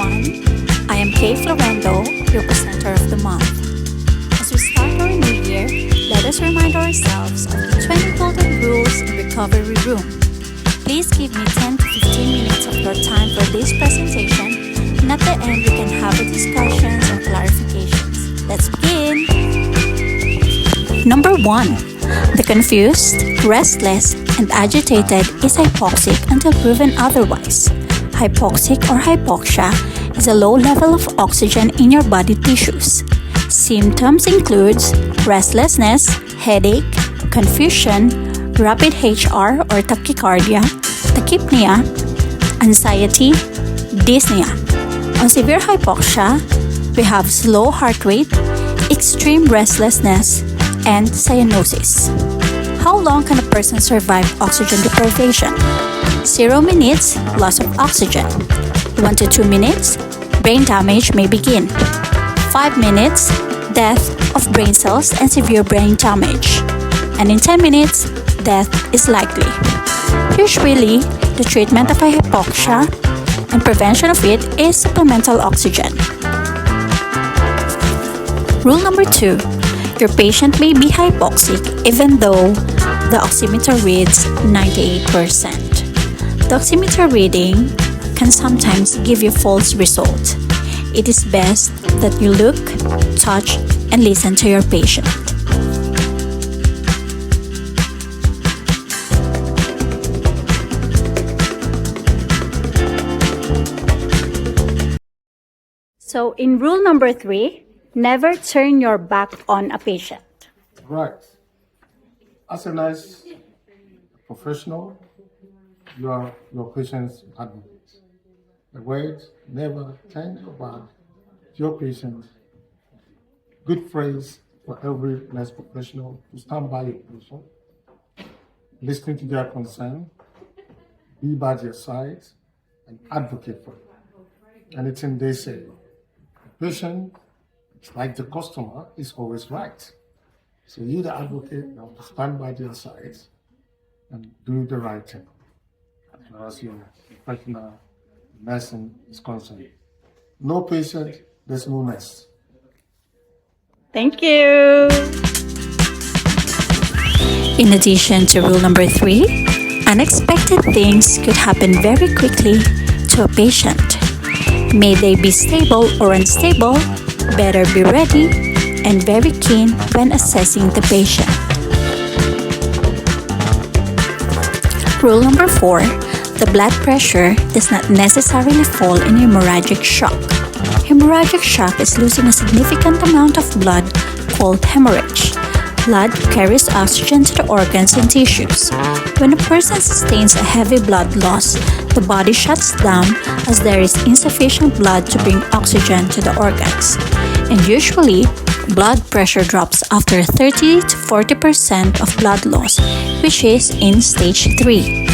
everyone. I am Kay Florendo, your presenter of the month. As we start our new year, let us remind ourselves of the 20 golden rules in recovery room. Please give me 10 to 15 minutes of your time for this presentation, and at the end we can have a discussion and clarifications. Let's begin! Number 1. The confused, restless, and agitated is hypoxic until proven otherwise. Hypoxic or hypoxia is a low level of oxygen in your body tissues. Symptoms include restlessness, headache, confusion, rapid HR or tachycardia, tachypnea, anxiety, dyspnea. On severe hypoxia, we have slow heart rate, extreme restlessness, and cyanosis. How long can a person survive oxygen deprivation? 0 minutes, loss of oxygen. 1 to 2 minutes, brain damage may begin. 5 minutes, death of brain cells and severe brain damage. And in 10 minutes, death is likely. Usually, the treatment of hypoxia and prevention of it is supplemental oxygen. Rule number 2. Your patient may be hypoxic even though the oximeter reads 98%. The oximeter reading can sometimes give you false results. It is best that you look, touch, and listen to your patient. So in rule number 3, never turn your back on a patient. Right. As a nice professional, you are your patient's advocate. The word never turn your back to your patient. Good phrase for every nice professional to stand by your patient, listen to their concern, be by their side, and advocate for them. Anything they say, the patient, like the customer, is always right. So you, the advocate, you have to stand by their side and do the right thing as far as your professional nursing is concerned. No patient, there's no nurse. Thank you. In addition to rule number 3, unexpected things could happen very quickly to a patient. May they be stable or unstable, better be ready and very keen when assessing the patient. Rule number 4. The blood pressure does not necessarily fall in hemorrhagic shock. Hemorrhagic shock is losing a significant amount of blood called hemorrhage. Blood carries oxygen to the organs and tissues. When a person sustains a heavy blood loss, the body shuts down as there is insufficient blood to bring oxygen to the organs. And usually, blood pressure drops after 30 to 40% of blood loss, which is in stage 3.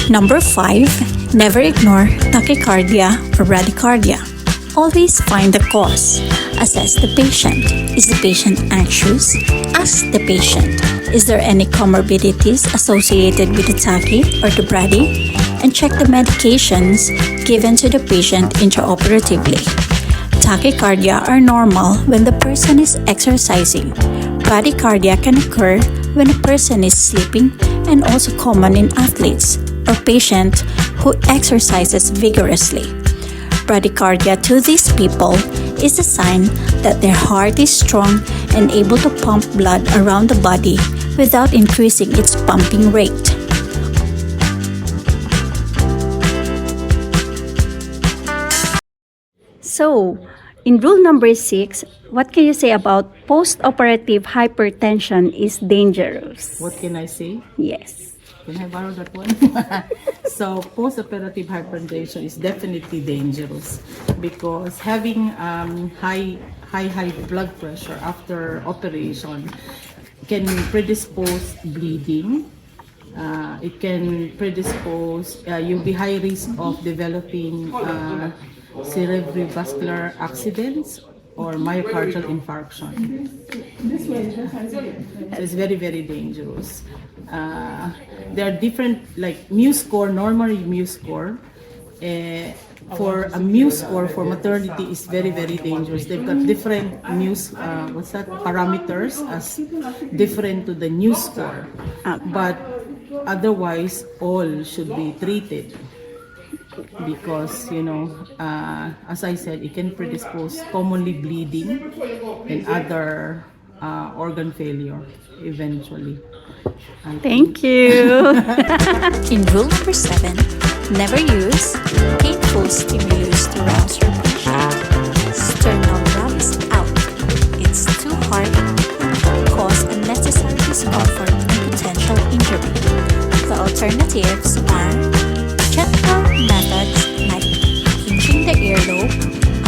Number 5. Never ignore tachycardia or bradycardia. Always find the cause. Assess the patient. Is the patient anxious? Ask the patient, is there any comorbidities associated with the tachy or the brady? And check the medications given to the patient intraoperatively. Tachycardia are normal when the person is exercising. Bradycardia can occur when a person is sleeping and also common in athletes or patients who exercises vigorously. Bradycardia to these people is a sign that their heart is strong and able to pump blood around the body without increasing its pumping rate. So, in rule number 6, what can you say about post-operative hypertension is dangerous? What can I say? Yes. Can I borrow that one? So, post-operative hypertension is definitely dangerous because having high blood pressure after operation can predispose bleeding. It can predispose, you'll be high risk of developing cerebrovascular accidents or myocardial infarction. It is very, very dangerous. There are different, like mu score, normally mu score. For a mu score for maternity is very, very dangerous. They've got different parameters as different to the new score. But otherwise, all should be treated because, as I said, it can predispose commonly bleeding and other organ failure eventually. Thank you. In rule number 7, never use painful stimulus to rouse your patient. Sternum rubs out. It's too hard and can cause unnecessary discomfort and potential injury. The alternatives are gentle methods like pinching the earlobe,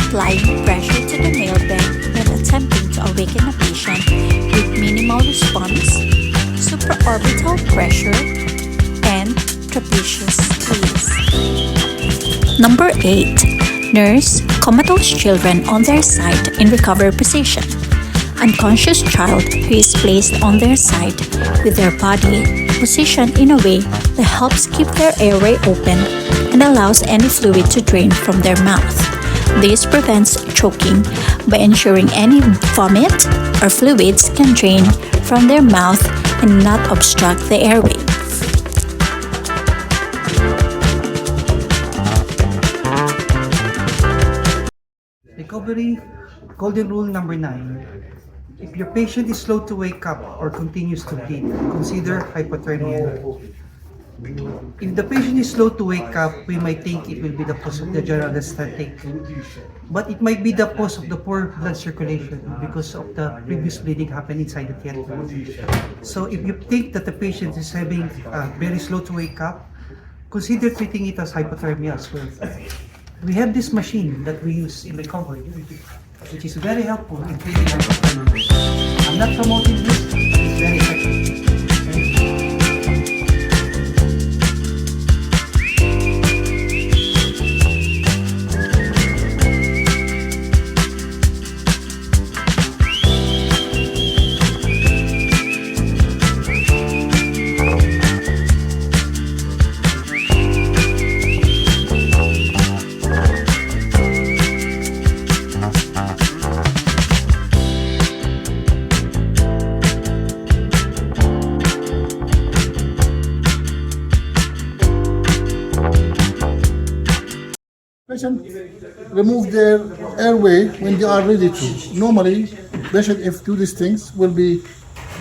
applying pressure to the nail bed when attempting to awaken a patient with minimal response, supraorbital pressure, and trapezius squeeze. Number 8. Nurse comatose children on their side in recovery position. Unconscious child who is placed on their side with their body positioned in a way that helps keep their airway open and allows any fluid to drain from their mouth. This prevents choking by ensuring any vomit or fluids can drain from their mouth and not obstruct the airway. Recovery golden rule number 9. If your patient is slow to wake up or continues to bleed, consider hypothermia. If the patient is slow to wake up, we might think it will be the cause of the general anesthetic, but it might be the cause of the poor blood circulation because of the previous bleeding happened inside the theater. So if you think that the patient is having very slow to wake up, consider treating it as hypothermia as well. We have this machine that we use in recovery, which is very helpful in treating hypothermia. I'm not promoting this, it's very effective. Patient remove their airway when they are ready to. Normally, patient if do these things will be,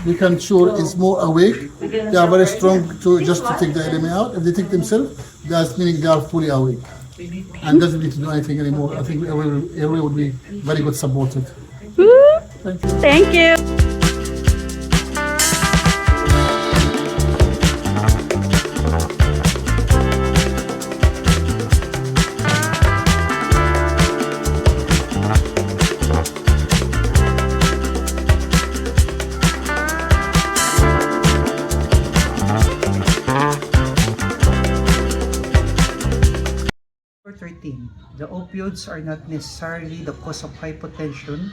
we can sure is more awake. They are very strong to just to take the airway out. If they take themselves, that's meaning they are fully awake and doesn't need to do anything anymore. I think airway would be very good supported. Thank you. Thank you. Number 13. The opioids are not necessarily the cause of hypotension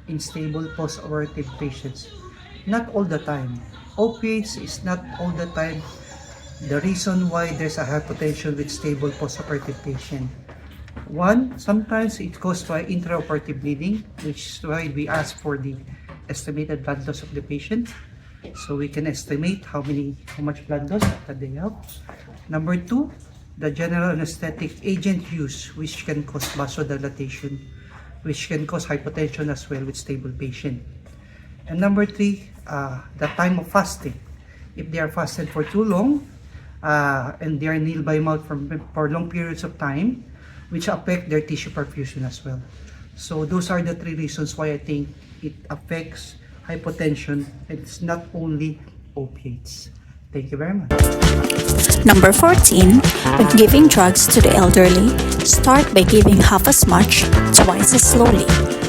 in stable post-operative patients. Not all the time. Opioids is not all the time the reason why there's a hypotension with stable post-operative patient. One, sometimes it's caused by intraoperative bleeding, which is why we ask for the estimated blood loss of the patient, so we can estimate how much blood loss that they have. Number 2, the general anesthetic agent use, which can cause vasodilatation, which can cause hypotension as well with stable patient. And number 3, the time of fasting. If they are fasted for too long and they are nil by mouth for long periods of time, which affect their tissue perfusion as well. So those are the 3 reasons why I think it affects hypotension. It's not only opiates. Thank you very much. Number 14. When giving drugs to the elderly, start by giving half as much, twice as slowly.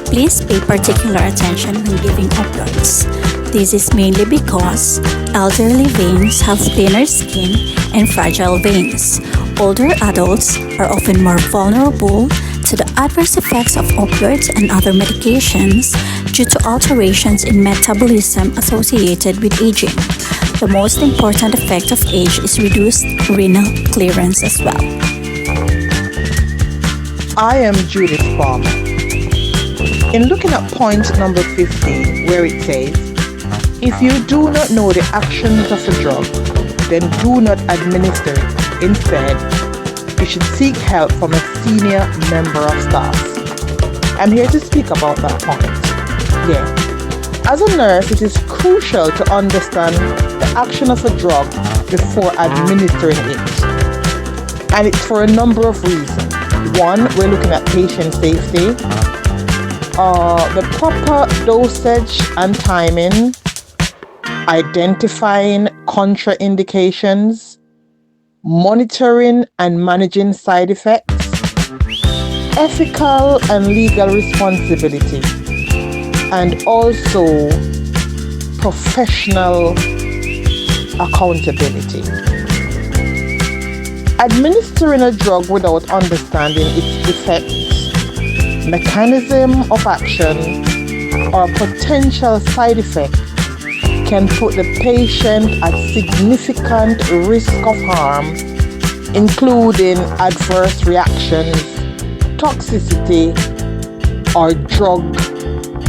Please pay particular attention when giving opioids. This is mainly because elderly veins have thinner skin and fragile veins. Older adults are often more vulnerable to the adverse effects of opioids and other medications due to alterations in metabolism associated with aging. The most important effect of age is reduced renal clearance as well. I am Judith Palmer. In looking at point number 15, where it says, if you do not know the actions of a drug, then do not administer it. Instead, you should seek help from a senior member of staff. I'm here to speak about that point. Yeah. As a nurse, it is crucial to understand the action of a drug before administering it. And it's for a number of reasons. One, we're looking at patient safety, the proper dosage and timing, identifying contraindications, monitoring and managing side effects, ethical and legal responsibility, and also professional accountability. Administering a drug without understanding its effects, mechanism of action, or potential side effect can put the patient at significant risk of harm, including adverse reactions, toxicity, or drug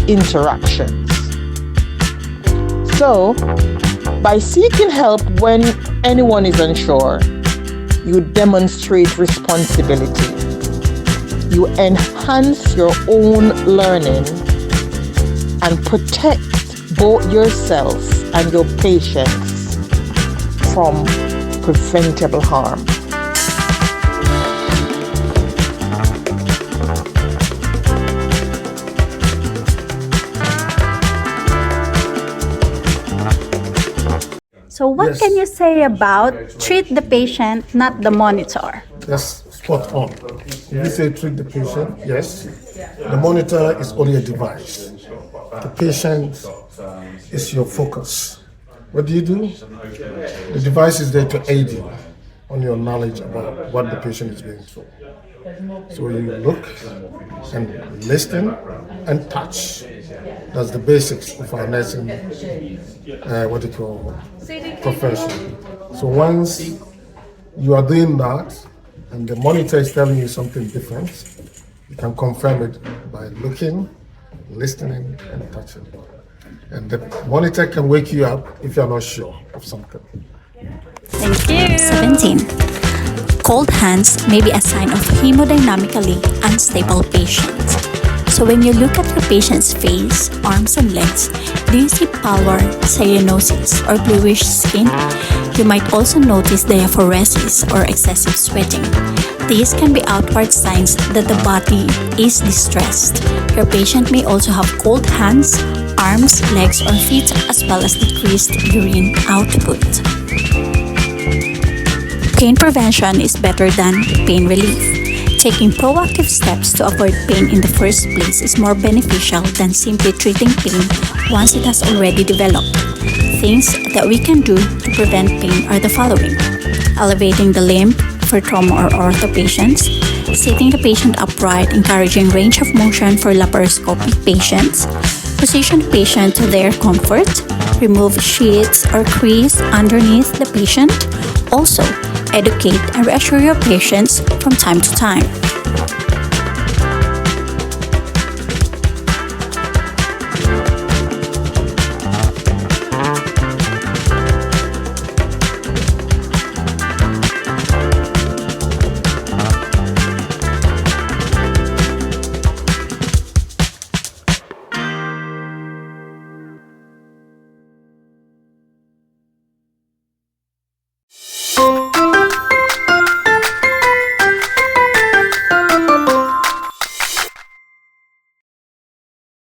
interactions. So, by seeking help when anyone is unsure, you demonstrate responsibility. You enhance your own learning and protect both yourself and your patients from preventable harm. So what Yes. can you say about treat the patient, not the monitor? That's spot on. If you say treat the patient, yes. The monitor is only a device. The patient is your focus. What do? The device is there to aid you on your knowledge about what the patient is going through. So you look and listen and touch. That's the basics of our nursing, profession. So once you are doing that, and the monitor is telling you something different, you can confirm it by looking, listening, and touching. And the monitor can wake you up if you're not sure of something. Thank you. 17. Cold hands may be a sign of hemodynamically unstable patient. So when you look at your patient's face, arms, and legs, do you see pallor, cyanosis, or bluish skin? You might also notice diaphoresis or excessive sweating. These can be outward signs that the body is distressed. Your patient may also have cold hands, arms, legs, or feet, as well as decreased urine output. Pain prevention is better than pain relief. Taking proactive steps to avoid pain in the first place is more beneficial than simply treating pain once it has already developed. Things that we can do to prevent pain are the following: elevating the limb for trauma or ortho patients, sitting the patient upright, encouraging range of motion for laparoscopic patients, position the patient to their comfort, remove sheets or crease underneath the patient. Also, educate and reassure your patients from time to time.